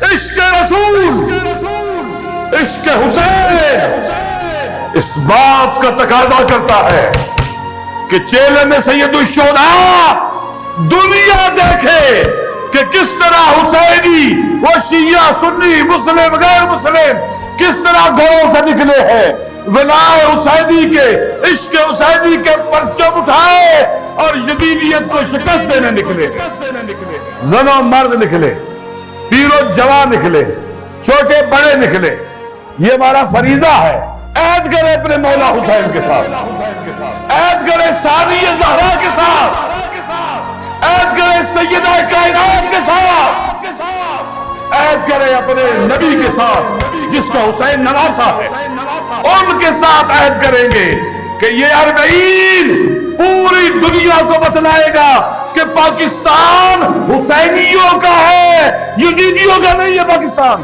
عشق رسول، عشق حسین اس بات کا تقاضا کرتا ہے کہ چیلے میں سید الشہداء دنیا دیکھے کہ کس طرح حسینی وہ شیعہ سنی مسلم غیر مسلم کس طرح گھروں سے نکلے ہیں، ولائے حسینی کے عشق حسینی کے پرچم اٹھائے اور یزیدیت کو شکست دینے نکلے، زن و مرد نکلے، پیر و جوان نکلے، چھوٹے بڑے نکلے۔ یہ ہمارا فریضہ ہے، عہد کرے اپنے مولا حسین کے ساتھ، عہد کرے ثانی زہرا کے ساتھ، عہد کرے سیدہ کائنات کے ساتھ، عہد کرے اپنے نبی کے ساتھ جس کا حسین نواسا ہے، ان کے ساتھ عہد کریں گے کہ یہ 40 پوری دنیا کو بتلائے گا کہ پاکستان حسینیوں کا ہے، یزیدیوں کا نہیں ہے پاکستان۔